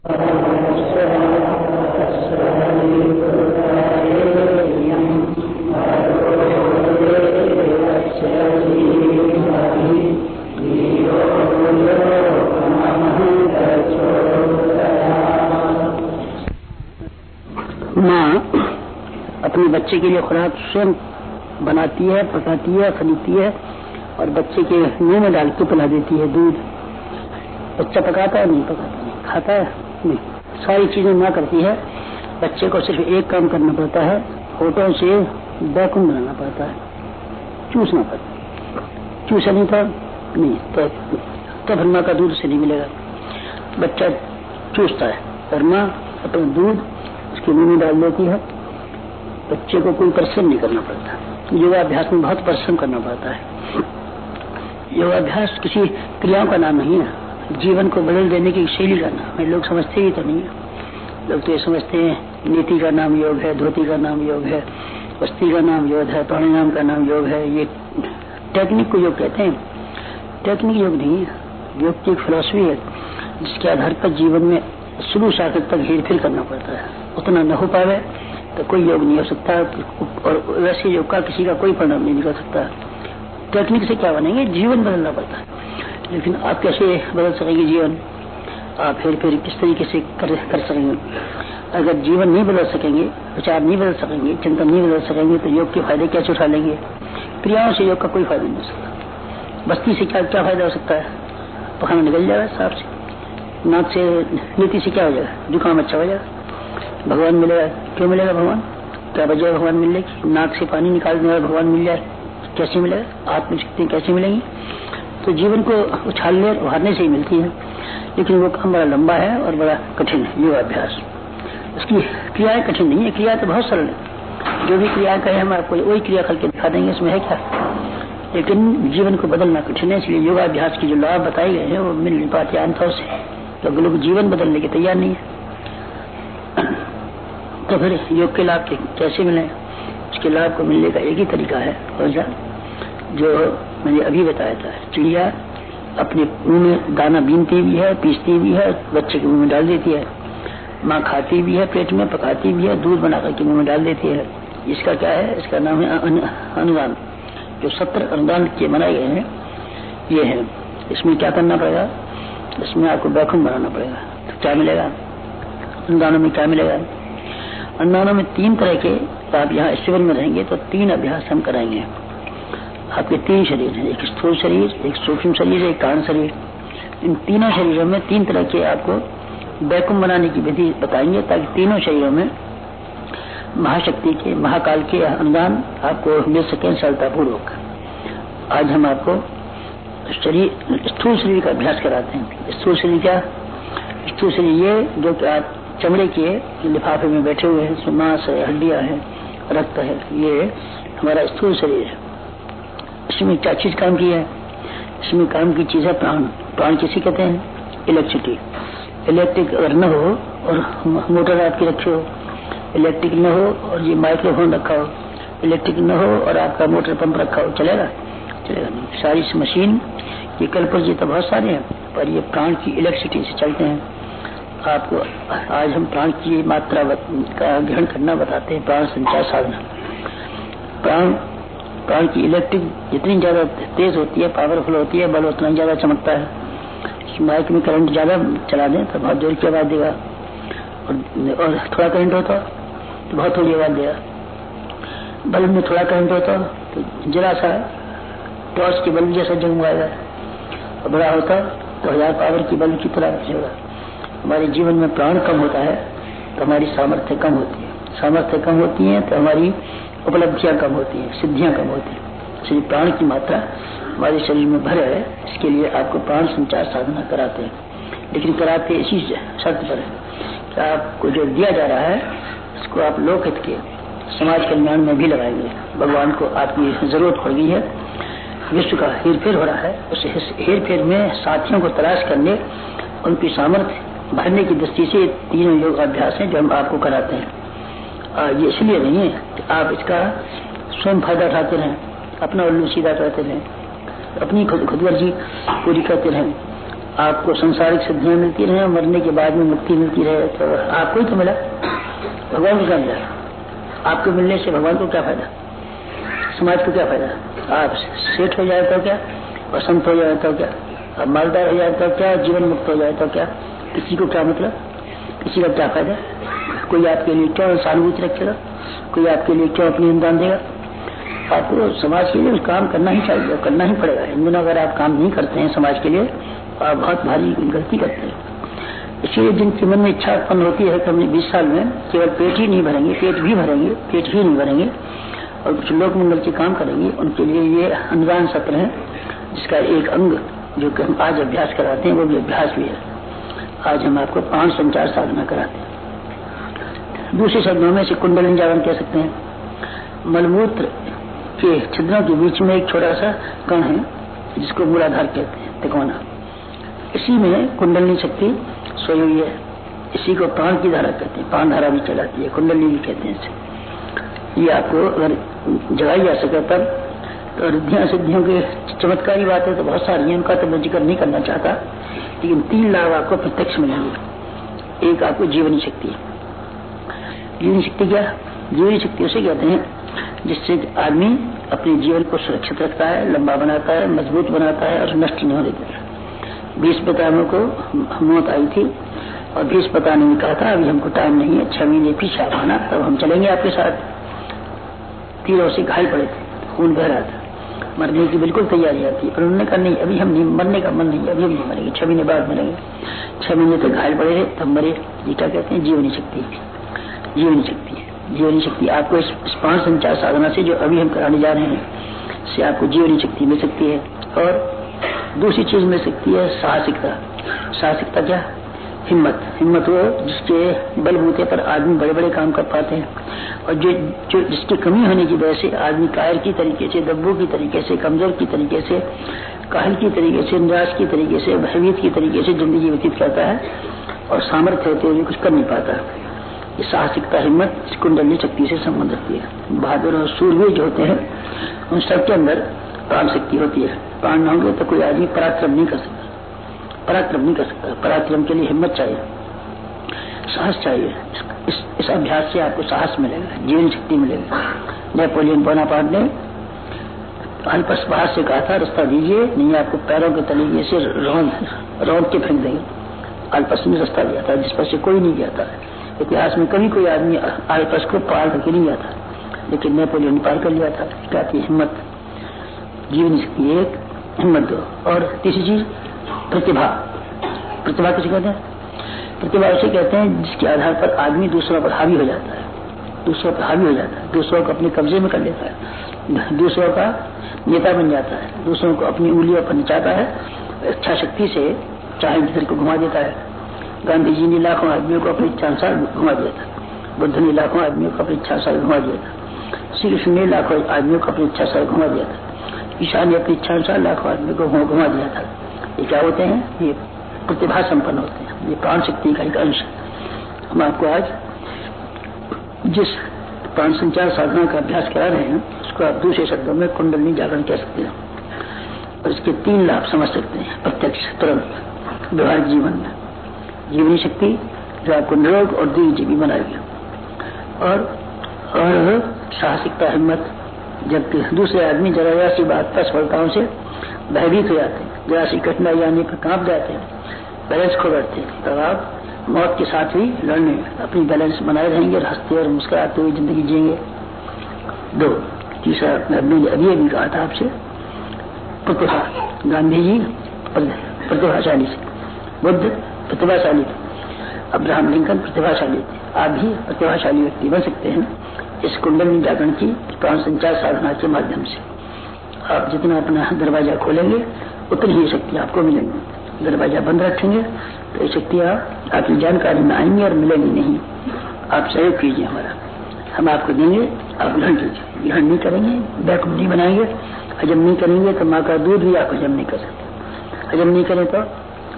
माँ अपने बच्चे के लिए खुराक स्वयं बनाती है, पकाती है, खरीदती है और बच्चे के मुंह में डाल के पिला देती है दूध। बच्चा पकाता है नहीं, पकाता नहीं, खाता है नहीं, सारी चीजें माँ करती है। बच्चे को सिर्फ एक काम करना पड़ता है, होठों से बैकुंठ बनाना पड़ता है, चूसना पड़ता है। चूसा नहीं था नहीं तो फिर माँ का दूध से नहीं मिलेगा। बच्चा चूसता है और माँ अपना दूध उसके मुंह में डाल देती है। बच्चे को कोई परिश्रम नहीं करना पड़ता। योगाभ्यास में बहुत परिश्रम करना पड़ता है। योगाभ्यास किसी क्रियाओं का नाम नहीं है, जीवन को बदल देने की शैली का नाम है। लोग समझते ही तो नहीं है। लोग तो ये समझते हैं नीति का नाम योग है, धोती का नाम योग है, वस्ती का नाम योग है, प्राणायाम का नाम योग है। ये टेक्निक को योग कहते हैं। टेक्निक योग नहीं है, योग की एक फिलॉसफी है जिसके आधार पर जीवन में शुरू से आखिर तक हेर फेर करना पड़ता है। उतना न हो पावे तो कोई योग नहीं हो सकता और वैसे योग का किसी का कोई परिणाम नहीं निकल सकता। टेक्निक से क्या बनेंगे, जीवन बदलना पड़ता है। लेकिन आप कैसे बदल सकेंगे जीवन, आप हेर फेर किस तरीके से कर सकेंगे? अगर जीवन नहीं बदल सकेंगे, विचार नहीं बदल सकेंगे, चिंतन नहीं बदल सकेंगे तो योग के फायदे कैसे उठा लेंगे? क्रियाओं से योग का कोई फायदा नहीं हो सकता। बस्ती से क्या क्या फायदा हो सकता है? पखाना निकल जाएगा सांप से, नाक से नीति से क्या हो जाएगा? जुकाम अच्छा हो जाएगा। भगवान मिलेगा, क्यों मिलेगा भगवान? क्या वजह भगवान मिलने की? नाक से पानी निकालने वाला भगवान मिल जाए कैसे मिलेगा? आत्मशक्ति कैसे मिलेंगी? तो जीवन को उछालने और उभारने से ही मिलती है। लेकिन वो काम बड़ा लंबा है और बड़ा कठिन है योगाभ्यास। उसकी क्रियाएं कठिन नहीं है, क्रिया तो बहुत सरल है। जो भी क्रिया कहे हम आपको वही क्रिया करके दिखा देंगे, इसमें है क्या? लेकिन जीवन को बदलना कठिन है। इसलिए योगाभ्यास की जो लाभ बताए गए हैं वो मिल नहीं पाते आमतौर से, तो लोग जीवन बदलने के तैयार नहीं है। तो फिर योग के लाभ कैसे मिले? उसके लाभ को मिलने का एक ही तरीका है, और जो मैंने अभी बताया था। चिड़िया अपने मुंह में दाना बीनती भी है, पीसती भी है, बच्चे के मुंह में डाल देती है। माँ खाती भी है, पेट में पकाती भी है, दूध बनाकर के मुंह में डाल देती है। इसका क्या है? इसका नाम है अनुदान। जो 17 अनुदान के बनाए गए हैं ये है। इसमें क्या करना पड़ेगा? इसमें आपको बैकुंठ बनाना पड़ेगा। तो क्या मिलेगा अनुदानों में? क्या मिलेगा? अनुदानों में 3 तरह के, आप यहाँ शिविर में रहेंगे तो 3 अभ्यास हम कराएंगे। आपके 3 शरीर हैं, एक स्थूल शरीर, एक सूक्ष्म शरीर, एक कारण शरीर। इन तीनों शरीरों में 3 तरह के आपको बैकुंठ बनाने की विधि बताएंगे, ताकि तीनों शरीरों में महाशक्ति के, महाकाल के अनुदान आपको मिल सके सरलतापूर्वक। आज हम आपको स्थूल शरीर का अभ्यास कराते हैं। स्थूल शरीर क्या? स्थूल शरीर ये जो कि आप चमड़े के लिफाफे में बैठे हुए हैं, मांस है, हड्डियां हैं, रक्त है, ये हमारा स्थूल शरीर है। इसमें क्या चीज काम की है? इसमें काम की चीज है प्राण। प्राण किसी कहते हैं? इलेक्ट्रिसिटी। इलेक्ट्रिक अगर न हो और मोटर आपकी रखे हो, इलेक्ट्रिक न हो और ये माइक्रोफोन रखा हो, इलेक्ट्रिक न हो और आपका मोटर पंप रखा हो, चलेगा? चलेगा नहीं। सारी मशीन ये कलपुर्जे तो बहुत सारे हैं, पर ये प्राण की इलेक्ट्रिसिटी से चलते हैं। आपको आज हम प्राण की मात्रा का ग्रहण करना बताते हैं। प्राण संचार साधना। प्राण की इलेक्ट्रिक जितनी ज्यादा तेज होती है, पावरफुल होती है, बल उतना ज्यादा चमकता है। माइक में करंट ज्यादा चला दें तो बहुत जोर की आवाज देगा, और थोड़ा करंट होता तो बहुत थोड़ी आवाज देगा। बल्ब में थोड़ा करंट होता तो जरा सा टॉर्च के बल्ब जैसा जगमगाएगा, और बड़ा होता तो 1000 पावर की बल्ब की तरह होगा। हमारे जीवन में प्राण कम होता है तो हमारी सामर्थ्य कम होती है। सामर्थ्य कम होती है तो हमारी उपलब्धियां कम होती हैं, सिद्धियां कम होती हैं। इसलिए प्राण की मात्रा हमारे शरीर में भर है, इसके लिए आपको प्राण संचार साधना कराते हैं। लेकिन कराते इसी शर्त पर है कि आपको जो दिया जा रहा है उसको आप लोकहित के, समाज कल्याण में भी लगाएंगे। भगवान को आपकी जरूरत पड़ गई है, विश्व का हेरफेर हो रहा है, उस हेरफेर में साथियों को तलाश करने, उनकी सामर्थ्य भरने की दृष्टि से 3 योग अभ्यास हैं जो हम आपको कराते हैं। ये इसलिए नहीं है कि आप इसका स्वयं फायदा उठाते रहें, अपना उल्लू सीधा करते रहें, अपनी खुदगर्जी पूरी करते रहें। आपको संसारिक सिद्धियां मिलती रहे, मरने के बाद में मुक्ति मिलती रहे, तो आपको ही तो मिला, भगवान को क्या मिला? आपको मिलने से भगवान को क्या फायदा, समाज को क्या फायदा? आप सेठ हो जाए तो क्या, और संत हो जाए तो क्या, अब मालदार हो जाए तो क्या, जीवन मुक्त हो जाए तो क्या? किसी को क्या मतलब, किसी का क्या फायदा? कोई आपके लिए क्यों सहानुभूति रखेगा, कोई आपके लिए क्यों अपनी अनुदान देगा? आपको समाज के लिए काम करना ही चाहिए, करना ही पड़ेगा। इन दिनों अगर आप काम नहीं करते हैं समाज के लिए तो आप बहुत भारी गलती करते हैं। इसलिए जिनके मन में इच्छा उत्पन्न होती है कि हम 20 साल में केवल पेट ही नहीं भरेंगे, पेट भी भरेंगे, पेट ही नहीं भरेंगे और कुछ लोक मंगल के काम करेंगे, उनके लिए ये अनुदान सत्र है, जिसका एक अंग जो कि हम आज अभ्यास कराते हैं वो भी अभ्यास भी है। आज हम आपको 5 संचार साधना कराते हैं। दूसरे शब्दों में से कुंडलिनी जागरण कह सकते हैं। मलमूत्र के छिद्रों के बीच में एक छोटा सा कण है जिसको मूलाधार कहते हैं, तिकोना। इसी में कुंडलिनी शक्ति सोई हुई है। इसी को प्राण की धारा कहते हैं, प्राण धारा भी चलाती है, कुंडलिनी भी कहते हैं इसे। ये आपको अगर जगाई जा सके तब तो रिद्धियां सिद्धियों के चमत्कारी बात है तो बहुत सारी है, उनका तो मैं जिक्र नहीं करना चाहता, लेकिन 3 लाभ आपको प्रत्यक्ष मिलेंगे। एक आपको जीवनी शक्ति है। जीवनी शक्ति क्या? जीवनी शक्ति उसे कहते हैं जिससे आदमी अपने जीवन को सुरक्षित रखता है, लंबा बनाता है, मजबूत बनाता है और नष्ट नहीं होने देता। 20 पितामहों को मौत आई थी और 20 पितामहों ने कहा था अभी हमको टाइम नहीं है, 6 महीने पीछे आप आना, तब हम चलेंगे आपके साथ। तीरों से घायल पड़े थे, खून बह रहा था, मरने की बिल्कुल तैयारी आती है, पर उन्होंने कहा नहीं, अभी हम नहीं, मरने का मन नहीं, अभी हम नहीं मरेंगे, 6 महीने बाद मरेंगे। 6 महीने तक घायल पड़े रहे, तब मरे। ये क्या कहते हैं? जीवनी शक्ति। जीवनी शक्ति, जीवनी शक्ति आपको इस 5 संचार साधना से जो अभी हम कराने जा रहे हैं से आपको जीवनी शक्ति मिल सकती है। और दूसरी चीज मिल सकती है साहसिकता। साहसिकता क्या? हिम्मत। हिम्मत वो जिसके बलबूते पर आदमी बड़े बड़े काम कर पाते हैं और जो जिसकी कमी होने की वजह से आदमी कायर की तरीके से, दब्बू की तरीके से, कमजोर की तरीके से, काहल की तरीके से, निराश की तरीके से, भयभीत की तरीके से जिंदगी व्यतीत करता है और सामर्थ्य होते हुए कुछ कर नहीं पाता। ये साहसिकता, हिम्मत इस कुंडलिनी शक्ति से संबंध रखती है। बहादुर और सूरवीर जो होते हैं उन सबके अंदर प्राण शक्ति होती है। प्राण न होंगे तो कोई आदमी पराक्रम नहीं कर सकता, पराक्रम नहीं कर सकता। पराक्रम के लिए हिम्मत चाहिए, साहस चाहिए। इस अभ्यास से आपको साहस मिलेगा, जीवन शक्ति मिलेगी। नेपोलियन बोनापार्ट ने अल्पस बाहर से कहा था रास्ता दीजिए, नहीं आपको पैरों के तलीके से रौंद के फेंक देंगे। अल्पस ने रास्ता दिया था जिस पर से कोई नहीं गया था। इतिहास में कभी कोई आदमी अल्पस को पार करके नहीं गया था, लेकिन नेपोलियन पार कर लिया था। क्या थी? हिम्मत। जीवन शक्ति एक, हिम्मत दो। और तीसरी चीज प्रतिभा। प्रतिभा किसे कहते हैं? प्रतिभा उसे कहते हैं जिसके आधार पर आदमी दूसरों पर हावी हो जाता है, दूसरों पर हावी हो जाता है, दूसरों को अपने कब्जे में कर लेता है, दूसरों का नेता बन जाता है, दूसरों को अपनी उंगलियों पर नचाता है, इच्छा शक्ति से चाहे जिधर को घुमा देता है। गांधी जी ने लाखों आदमियों को अपनी इच्छा अनुसार घुमा दिया था, बुद्ध ने लाखों आदमियों को अपनी इच्छा अनुसार घुमा दिया था, श्री कृष्ण ने लाखों आदमियों को अपनी इच्छा अनुसार घुमा दिया था, ईशा ने अपनी इच्छा अनुसार लाखों आदमियों को घुमा दिया था। ये क्या होते हैं? ये प्रतिभा संपन्न होते हैं, ये प्राण शक्ति का एक अंश है। हम आपको आज जिस प्राण संचार साधना का अभ्यास करा रहे हैं उसको आप दूसरे शब्दों में कुंडलिनी जागरण कह सकते हैं और इसके 3 लाभ समझ सकते हैं प्रत्यक्ष, तुरंत व्यवहारिक जीवन में। जीवनी शक्ति जो आपको निरोग और दीर्घजीवी बनाएगी और साहसिकता, हिम्मत। जब दूसरे आदमी जरा सी बात पर सफलताओं से भयभीत हो जाते हैं, जरा सी कठिनाई आने पर कांप जाते हैं, बैलेंस खो बैठते हैं, तब आप मौत के साथ ही लड़ने अपनी बैलेंस बनाए रहेंगे और हंसते और मुस्कुराते हुए जिंदगी जिएंगे। 2, तीसरा मैंने अभी कहा था आपसे, प्रतिभा। गांधी जी प्रतिभाशाली थे, बुद्ध प्रतिभाशाली थे, अब्राहम लिंकन प्रतिभाशाली थे। आप भी प्रतिभाशाली व्यक्ति बन सकते हैं इस कुंडलिनी जागरण की प्राण संचार साधना के माध्यम से। आप जितना अपना दरवाजा खोलेंगे उतनी ही शक्ति आपको मिलेंगी। दरवाजा बंद रखेंगे तो ये शक्तियाँ आपकी जानकारी में आएंगी और मिलेंगी नहीं। आप सहयोग कीजिए हमारा, हम आपको देंगे, आप ग्रहण कीजिए। ग्रहण नहीं करेंगे, बैकुम नहीं बनाएंगे, हजम नहीं करेंगे तो माँ का दूध भी आप हजम नहीं कर सकते। हजम नहीं करें तो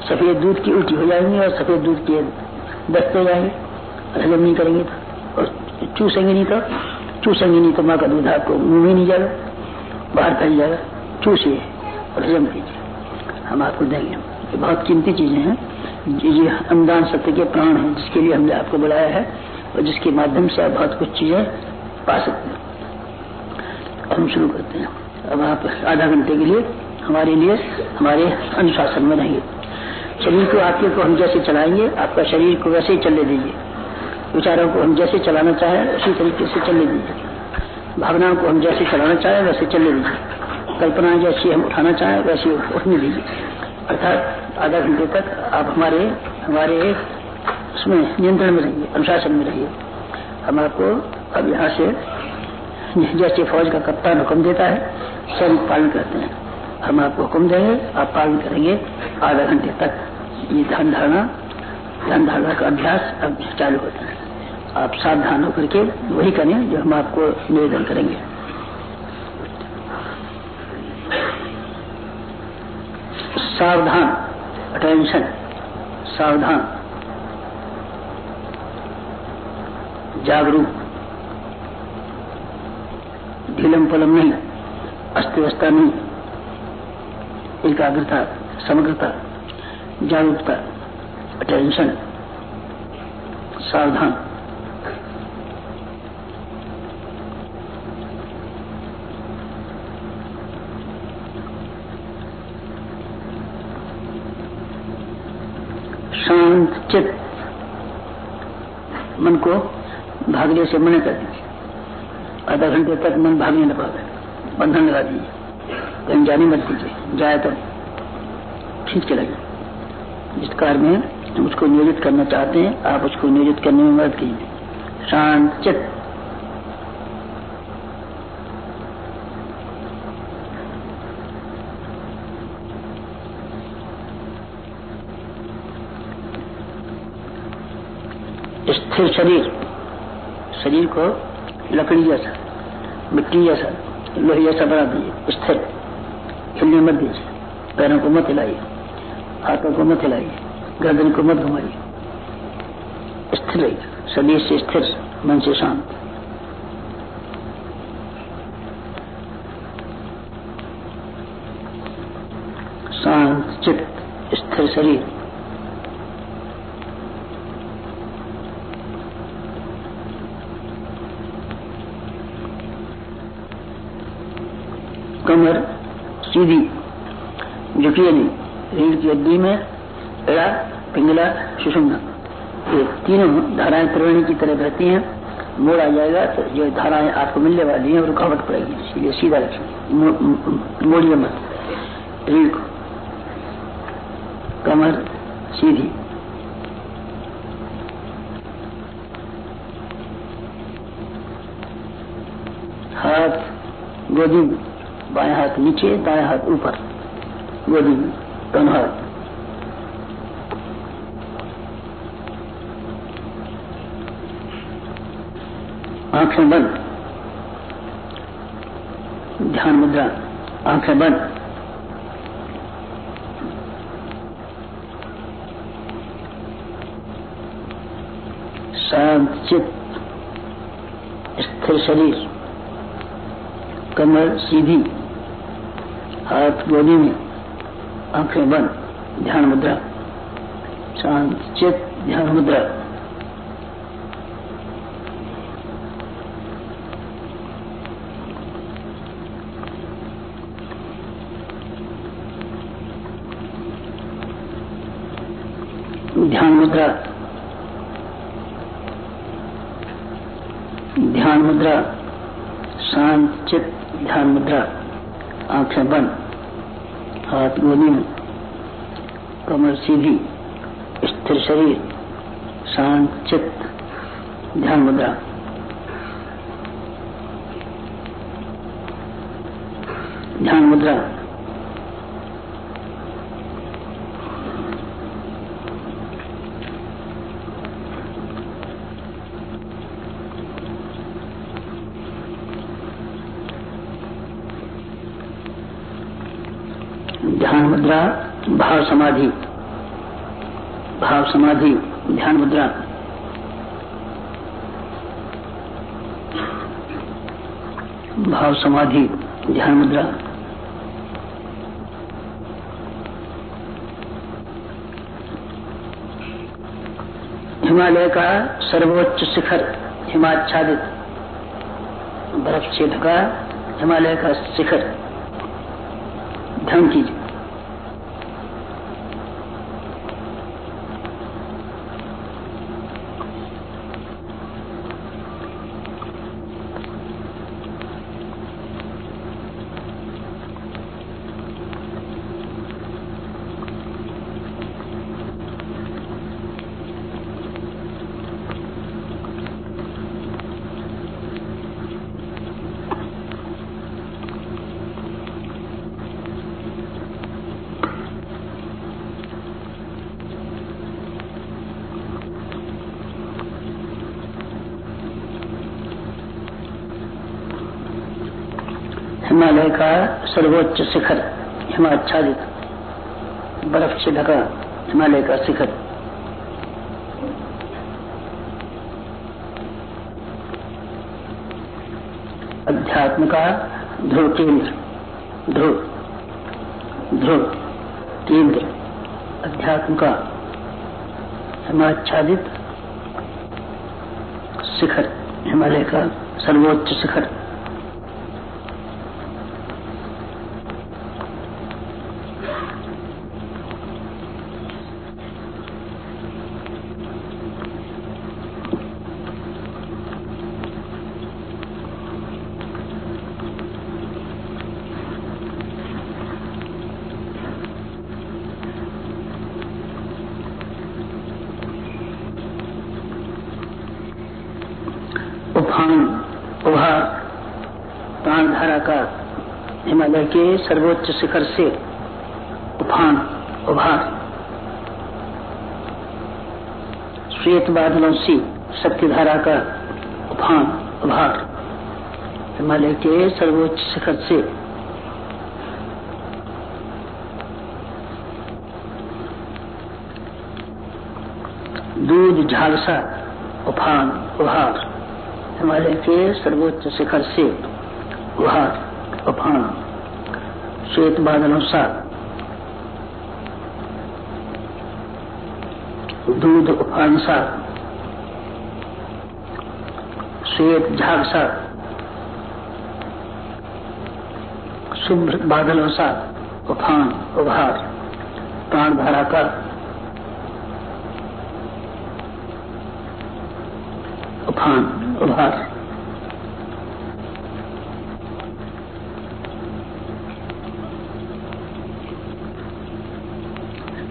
सफेद दूध की उल्टी हो जाएंगी और सफेद दूध के दस्त हो जाएंगे। हजम नहीं करेंगे तो और चूसेंगे नहीं तो माँ का दूध आपको मुंह में नहीं जाएगा, बाहर फैल जाएगा। चूसिए और हजम कीजिए, हम आपको देंगे। ये बहुत कीमती चीजें हैं। ये अनुदान सत्य के प्राण हैं, जिसके लिए हमने आपको बुलाया है और जिसके माध्यम से आप बहुत कुछ चीजें पा सकते हैं। हम शुरू करते हैं। अब आप आधा घंटे के लिए हमारे अनुशासन में रहिए। शरीर को आपके को हम जैसे चलाएंगे, आपका शरीर को वैसे ही चलने दीजिए। विचारों को हम जैसे चलाना चाहें उसी तरीके से चलने दीजिए। भावनाओं को हम जैसे चलाना चाहें वैसे चलने दीजिए। कल्पनाएं जैसी हम उठाना चाहें वैसे उठने दीजिए। अर्थात आधा घंटे तक आप हमारे उसमें नियंत्रण में रहिए, अनुशासन में रहिए। हम आपको अब यहाँ से जैसे फौज का कप्तान हुक्म देता है सैनिक पालन करते हैं, हम आपको हुक्म देंगे, आप पालन करेंगे। आधा घंटे तक ये ध्यान धारणा का अभ्यास अब चालू होता है। आप सावधान होकर के वही करें जो हम आपको निवेदन करेंगे। सावधान, अटेंशन, सावधान, जागरूक, ढीलम पलम नहीं, अस्त व्यवस्था नहीं, एकाग्रता, समग्रता, जागरूकता, अटेंशन, सावधान। शांत चित्त, मन को भागने से मना कर दीजिए। आधा घंटे तक मन भागने न पावे, बंधन लगा दीजिए, कहीं जाने मत दीजिए। जाए तो ठीक चलेगा। जिस कार्य में उसको नियोजित करना चाहते हैं आप उसको नियोजित करने में मदद कीजिए। शांत चित्त, स्थिर शरीर, शरीर को लकड़ी जैसा, मिट्टी जैसा, लोहे जैसा बना दीजिए। स्थिर, हिलने मत दीजिए। पैरों को मत हिलाइए, हाथों को मत हिलाइए, गर्दन को मत घुमाइए। स्थिर रहिए, शरीर से स्थिर, मन से शांत। शांत चित्त, स्थिर शरीर, कमर सीधी, झुकिए नहीं। रीढ़ की हड्डी में एड़ा, पिंगला, सुषुम्ना, ये तीनों धाराएं त्रिवेणी की तरह रहती हैं। मोड़ आ जाएगा तो जो धाराएं आपको मिलने वाली हैं रुकावट पड़ेगी, इसलिए सीधा रखिए, मोड़िए मत। रीढ़ को, कमर सीधी, हाथ गोदी में, बाएं हाथ नीचे, दाएं हाथ ऊपर, गोदी में दोनों हाथ। आंखें बंद, ध्यान मुद्रा, आंखें बंद। शांत चित्त, स्थिर शरीर, कमर सीधी, हाथ गोदी में, आंखें बंद, ध्यान मुद्रा, शांत चित्त, ध्यान मुद्रा। ध्यान मुद्रा, ध्यान मुद्रा, शांत चित्त, ध्यान मुद्रा, आंखें बंद, हाथ गोदी में, कमर सीधी, स्थिर शरीर, शांत चित्त, ध्यान मुद्रा। ध्यान मुद्रा, ध्यान मुद्रा, भाव समाधि, भाव समाधि, ध्यान मुद्रा। भाव समाधि, ध्यान मुद्रा। हिमालय का सर्वोच्च शिखर हिमाच्छादित बर्फ से ढका हिमालय का शिखर ध्यान कीजिए। हिमालय का सर्वोच्च शिखर हिमाच्छादित बर्फ से ढका हिमालय का शिखर अध्यात्म का ध्रुव केंद्र ध्रुव केंद्र अध्यात्म का हिमाच्छादित शिखर हिमालय का सर्वोच्च शिखर उभार प्राणधारा का हिमालय के सर्वोच्च शिखर से उभार श्वेत बादलों से शक्तिधारा का उभार हिमालय के सर्वोच्च शिखर से दूध झालसा उभार हिमालय के सर्वोच्च शिखर से उभार श्वेत बादलों सा दूध उफान सा श्वेत झाग सा शुभ्र बादलों सा उभार प्राणधारा का उभार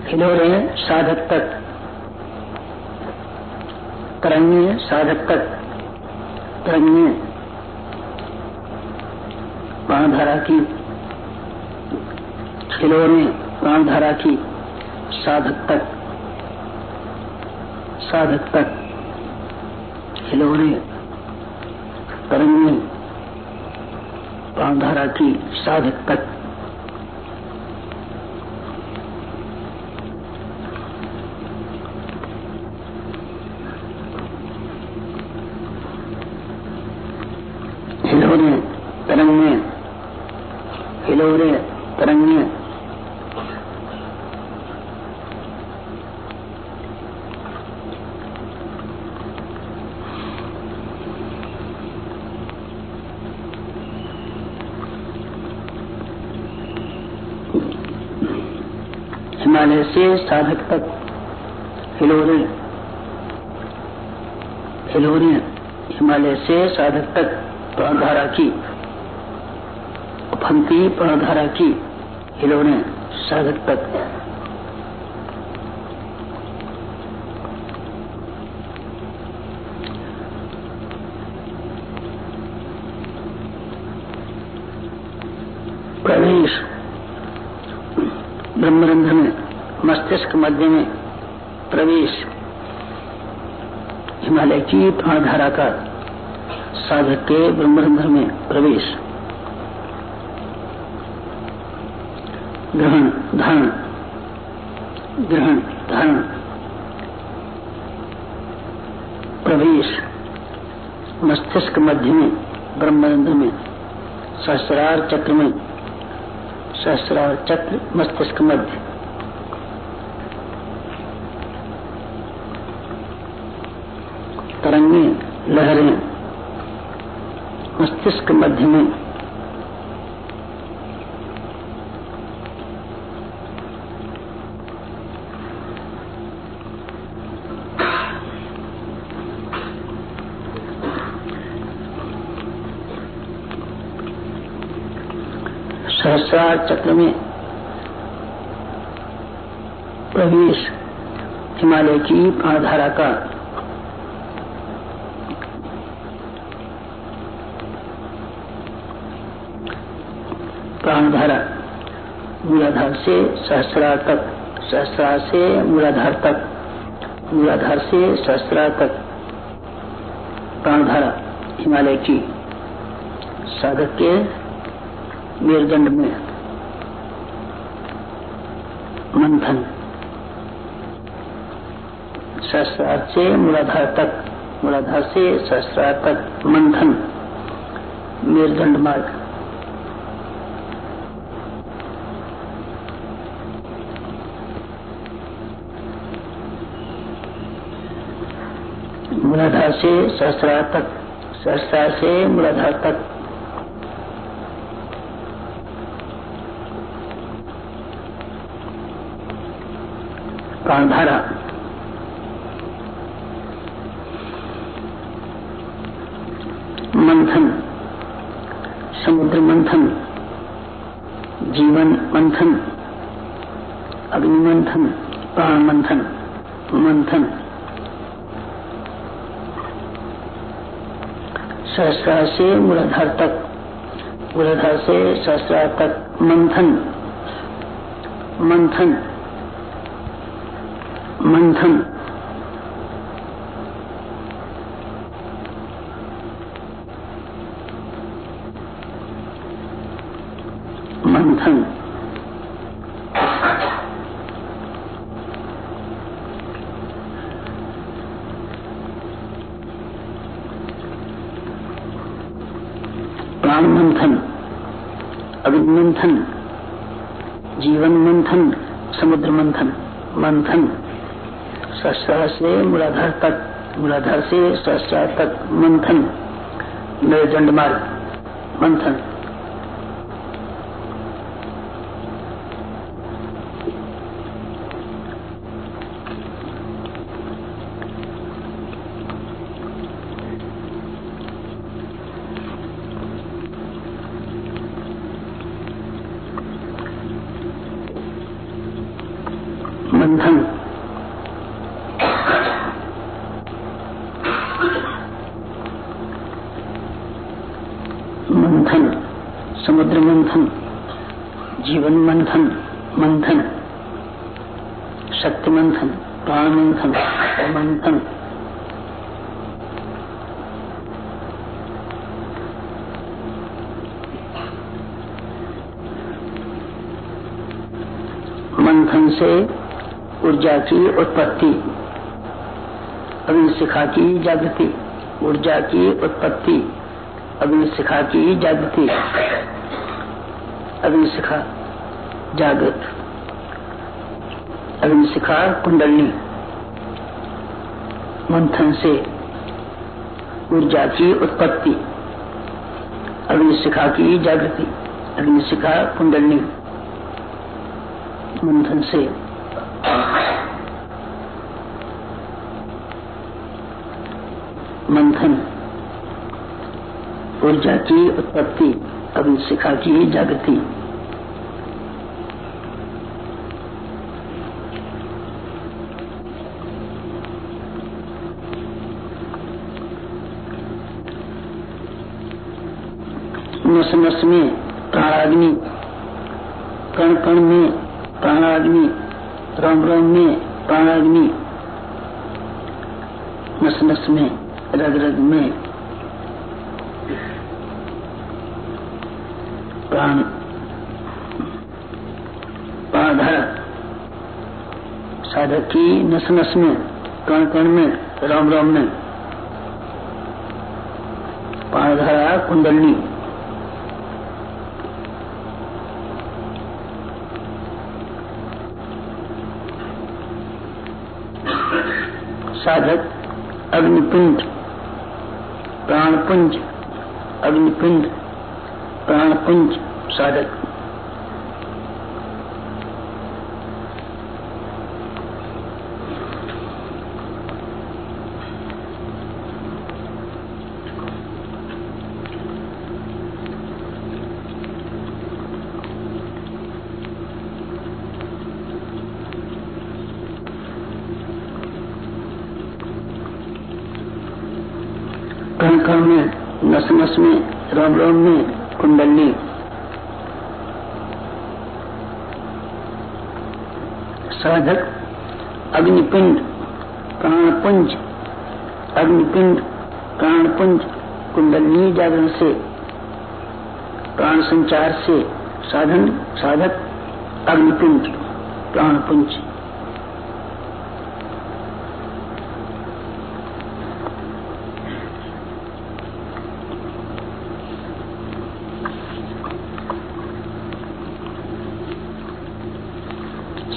हिलोरे साधक तक तरंगे साधक तक तरंगे प्राणधारा की हिलोरे प्राणधारा की साधक तक हिलोरे तरंगे प्राणधारा की साधक तक हिलोरे तरंगे हिमालय से साधक तक हिलोरे हिमालय से साधक तक प्राणधारा की उफनती प्राणधारा की हिलोरे साधक तक प्रवेश ब्रह्मरंध्र में मस्तिष्क मध्य में प्रवेश हिमालय की प्राणधारा का साधक के ब्रह्मरंध्र में प्रवेश ग्रहण धारण प्रवेश मस्तिष्क मध्य में ब्रह्मरंध्र में सहस्रार चक्र मस्तिष्क मध्य तरंगें, लहरें मस्तिष्क मध्य में सहस्रार चक्र में प्रवेश हिमालय की प्राणधारा का प्राणधारा मूलाधार से सहस्रार तक, सहस्रार से मूलाधार तक, मूलाधार से सहस्रार तक प्राणधारा हिमालय की साधक के मेरुदंड में मंथन, सहस्रार से मूलाधार तक, मूलाधार से सहस्रार तक मंथन, मेरुदंड मार्ग, मूलाधार से सहस्रार तक, सहस्रार से मूलाधार तक प्राणधारा मंथन, समुद्र मंथन, जीवन मंथन, अग्नि मंथन, प्राण मंथन, मंथन सहस्रार से मूलाधार तक, मूलाधार से सहस्रार तक मंथन, मंथन, मंथन मंथन प्राण मंथन, अग्नि मंथन, जीवन मंथन, समुद्र मंथन, मंथन सहस्रार से मूलाधार तक, मूलाधार से सहस्रार तक मंथन, मेरुदंड मार्ग मंथन, मंथन मंथन, समुद्र मंथन, जीवन मंथन, मंथन शक्ति मंथन, प्राण मंथन, मंथन मंथन से ऊर्जा की उत्पत्ति, अग्निशिखा की जागृति, ऊर्जा की उत्पत्ति, अग्निशिखा की जागृति, अग्निशिखा जागृत, अग्निशिखा कुंडलनी, मंथन से ऊर्जा की उत्पत्ति, अग्निशिखा की जागृति, अग्निशिखा कुंडलनी, मंथन से मंथन ऊर्जा की उत्पत्ति, अग्निशिखा की जागृति, नस नस में प्राणाग्नि, कण कण में प्राणाग्नि, रोम रोम में प्राणाग्नि, नस नस में, रग रग में प्राण, प्राणधारा साधक की नस नस में, कण कण में, रोम रोम में प्राणधारा कुंडलनी, साधक अग्निपिंड प्राणपुंज, अग्निपिंड प्राणपुंज साधक। कण कण में, नस नस में, रोम रोम में कुंडली। साधक अग्निपिंड प्राणपुंज, अग्निपिंड प्राणपुंज कुंडली जागरण से, प्राण संचार से साधन साधक अग्निपिंड प्राणपुंज।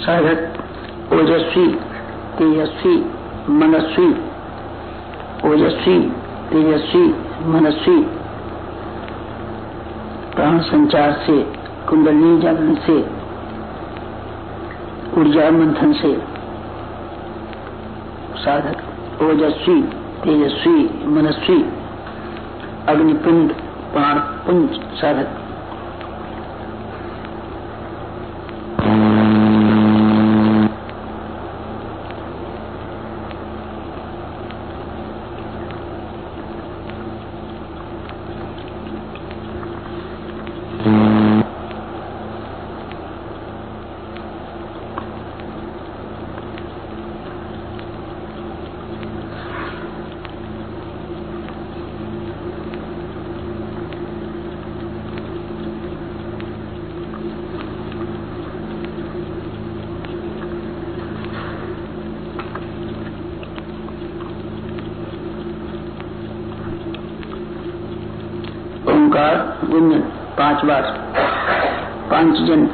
साधक ओजस्वी तेजस्वी मनस्वी, ओजस्वी तेजस्वी मनस्वी प्राण संचार से, कुंडली जागरण से, ऊर्जा मंथन से। साधक ओजस्वी तेजस्वी मनस्वी अग्निपिंड प्राणपुंज साधक। ओंकार गुंजन 5 बार, 5 जन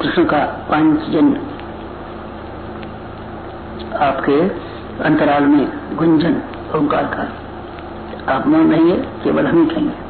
कृष्ण का 5 जन आपके अंतराल में गुंजन ओंकार का। आप मौन रहिए, केवल हम ही कहेंगे।